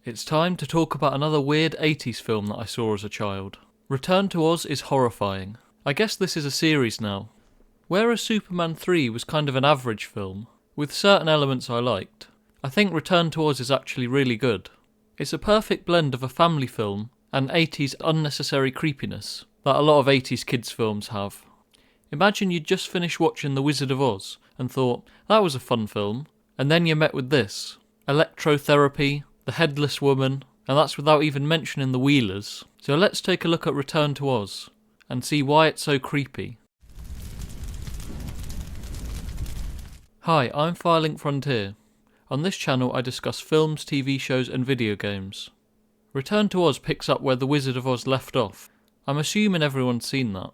It's time to talk about another weird 80s film that I saw as a child. Return to Oz is Horrifying. I guess this is a series now. Whereas Superman 3 was kind of an average film, with certain elements I liked, I think Return to Oz is actually really good. It's a perfect blend of a family film and 80s unnecessary creepiness that a lot of 80s kids films have. Imagine you'd just finished watching The Wizard of Oz and thought, that was a fun film, and then you're met with this. Electrotherapy, the Headless Woman, and that's without even mentioning the Wheelers. So let's take a look at Return to Oz, and see why it's so creepy. Hi, I'm Firelink Frontier. On this channel I discuss films, TV shows and video games. Return to Oz picks up where The Wizard of Oz left off. I'm assuming everyone's seen that.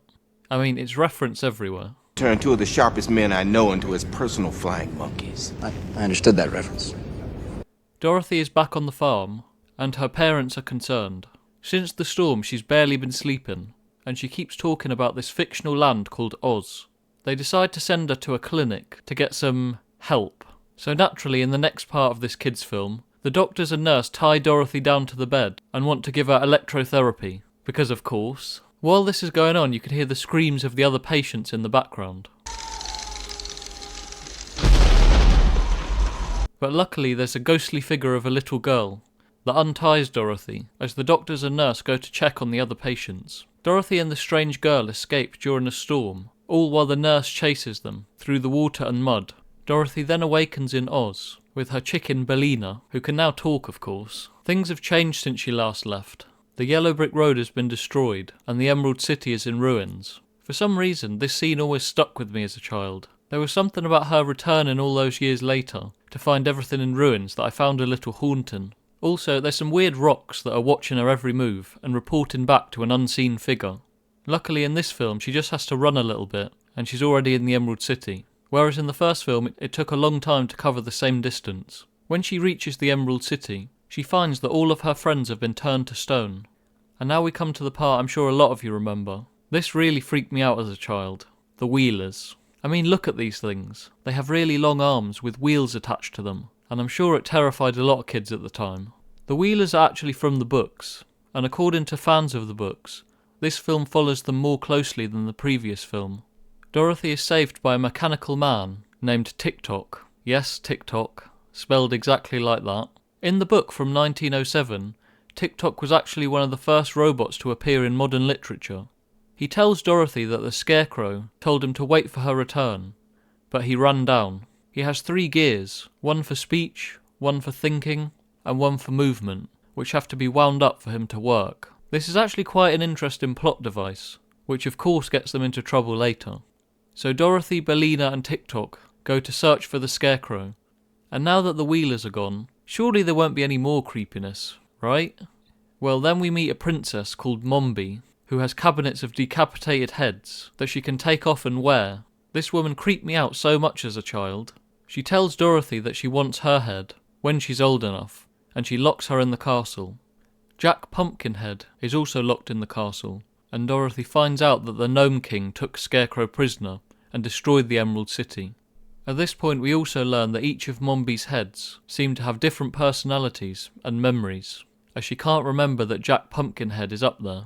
I mean, it's referenced everywhere. Turned two of the sharpest men I know into his personal flying monkeys. I understood that reference. Dorothy is back on the farm, and her parents are concerned. Since the storm, she's barely been sleeping, and she keeps talking about this fictional land called Oz. They decide to send her to a clinic to get some help. So naturally, in the next part of this kids' film, the doctors and nurse tie Dorothy down to the bed and want to give her electrotherapy, because of course. While this is going on, you can hear the screams of the other patients in the background. But luckily there's a ghostly figure of a little girl that unties Dorothy as the doctors and nurse go to check on the other patients. Dorothy and the strange girl escape during a storm, all while the nurse chases them through the water and mud. Dorothy then awakens in Oz with her chicken Bellina, who can now talk of course. Things have changed since she last left. The yellow brick road has been destroyed and the Emerald City is in ruins. For some reason this scene always stuck with me as a child. There was something about her returning all those years later to find everything in ruins that I found a little haunting. Also, there's some weird rocks that are watching her every move and reporting back to an unseen figure. Luckily in this film she just has to run a little bit and she's already in the Emerald City, whereas in the first film it took a long time to cover the same distance. When she reaches the Emerald City, she finds that all of her friends have been turned to stone. And now we come to the part I'm sure a lot of you remember. This really freaked me out as a child. The Wheelers. I mean, look at these things. They have really long arms with wheels attached to them, and I'm sure it terrified a lot of kids at the time. The Wheelers are actually from the books, and according to fans of the books, this film follows them more closely than the previous film. Dorothy is saved by a mechanical man named TikTok. Yes, TikTok, spelled exactly like that. In the book from 1907, TikTok was actually one of the first robots to appear in modern literature. He tells Dorothy that the Scarecrow told him to wait for her return, but he ran down. He has 3 gears, one for speech, one for thinking, and one for movement, which have to be wound up for him to work. This is actually quite an interesting plot device, which of course gets them into trouble later. So Dorothy, Bellina and TikTok go to search for the Scarecrow, and now that the Wheelers are gone, surely there won't be any more creepiness, right? Well, then we meet a princess called Mombi, who has cabinets of decapitated heads that she can take off and wear. This woman creeped me out so much as a child. She tells Dorothy that she wants her head when she's old enough, and she locks her in the castle. Jack Pumpkinhead is also locked in the castle, and Dorothy finds out that the Gnome King took Scarecrow prisoner and destroyed the Emerald City. At this point we also learn that each of Mombi's heads seem to have different personalities and memories, as she can't remember that Jack Pumpkinhead is up there.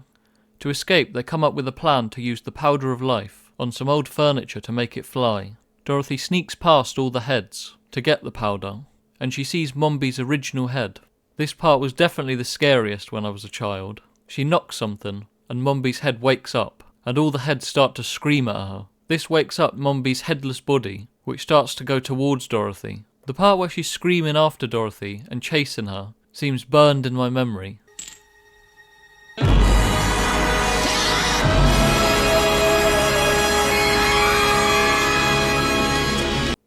To escape, they come up with a plan to use the powder of life on some old furniture to make it fly. Dorothy sneaks past all the heads to get the powder, and she sees Mombi's original head. This part was definitely the scariest when I was a child. She knocks something, and Mombi's head wakes up, and all the heads start to scream at her. This wakes up Mombi's headless body, which starts to go towards Dorothy. The part where she's screaming after Dorothy and chasing her seems burned in my memory.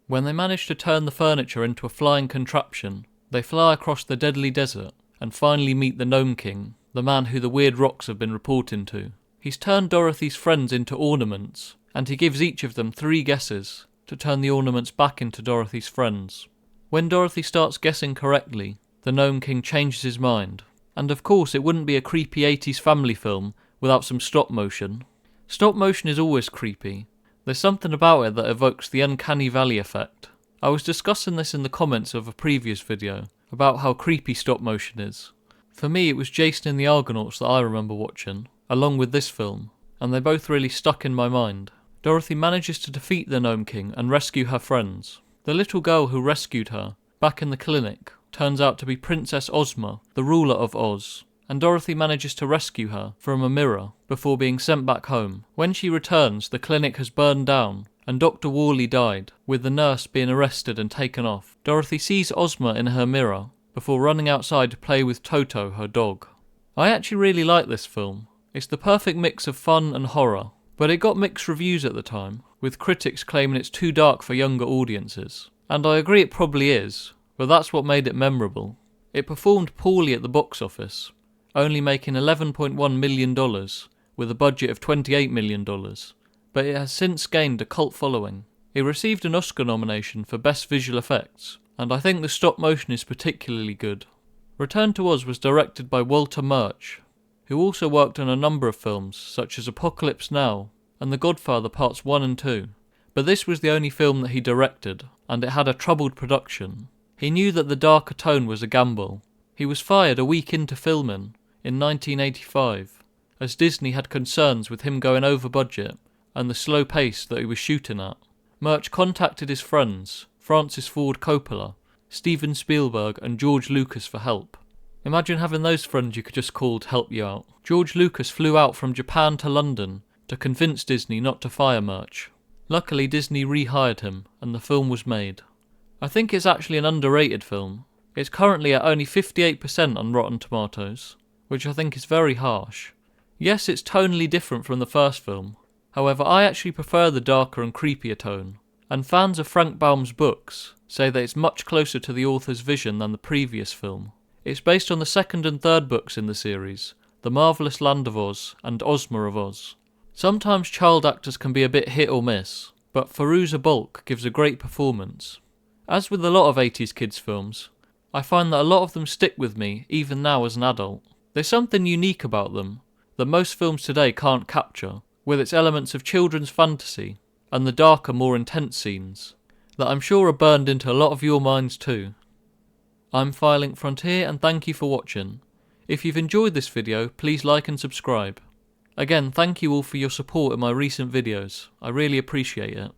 When they manage to turn the furniture into a flying contraption, they fly across the deadly desert and finally meet the Gnome King, the man who the weird rocks have been reporting to. He's turned Dorothy's friends into ornaments, and he gives each of them 3 guesses to turn the ornaments back into Dorothy's friends. When Dorothy starts guessing correctly, the Gnome King changes his mind. And of course it wouldn't be a creepy 80s family film without some stop motion. Stop motion is always creepy. There's something about it that evokes the uncanny valley effect. I was discussing this in the comments of a previous video about how creepy stop motion is. For me, it was Jason and the Argonauts that I remember watching, along with this film, and they both really stuck in my mind. Dorothy manages to defeat the Gnome King and rescue her friends. The little girl who rescued her, back in the clinic, turns out to be Princess Ozma, the ruler of Oz, and Dorothy manages to rescue her from a mirror before being sent back home. When she returns, the clinic has burned down, and Dr. Worley died, with the nurse being arrested and taken off. Dorothy sees Ozma in her mirror, before running outside to play with Toto, her dog. I actually really like this film. It's the perfect mix of fun and horror, but it got mixed reviews at the time, with critics claiming it's too dark for younger audiences. And I agree it probably is, but that's what made it memorable. It performed poorly at the box office, only making $11.1 million, with a budget of $28 million, but it has since gained a cult following. It received an Oscar nomination for Best Visual Effects, and I think the stop motion is particularly good. Return to Oz was directed by Walter Murch, who also worked on a number of films such as Apocalypse Now and The Godfather Parts 1 and 2, but this was the only film that he directed, and it had a troubled production. He knew that the darker tone was a gamble. He was fired a week into filming, in 1985, as Disney had concerns with him going over budget and the slow pace that he was shooting at. Murch contacted his friends, Francis Ford Coppola, Steven Spielberg and George Lucas for help. Imagine having those friends you could just call to help you out. George Lucas flew out from Japan to London to convince Disney not to fire Murch. Luckily Disney rehired him and the film was made. I think it's actually an underrated film. It's currently at only 58% on Rotten Tomatoes, which I think is very harsh. Yes, it's tonally different from the first film. However, I actually prefer the darker and creepier tone, and fans of Frank Baum's books say that it's much closer to the author's vision than the previous film. It's based on the second and third books in the series, The Marvelous Land of Oz and Ozma of Oz. Sometimes child actors can be a bit hit or miss, but Fairuza Balk gives a great performance. As with a lot of 80s kids films, I find that a lot of them stick with me even now as an adult. There's something unique about them that most films today can't capture, with its elements of children's fantasy and the darker, more intense scenes, that I'm sure are burned into a lot of your minds too. I'm Firelink Frontier and thank you for watching. If you've enjoyed this video, please like and subscribe. Again, thank you all for your support in my recent videos, I really appreciate it.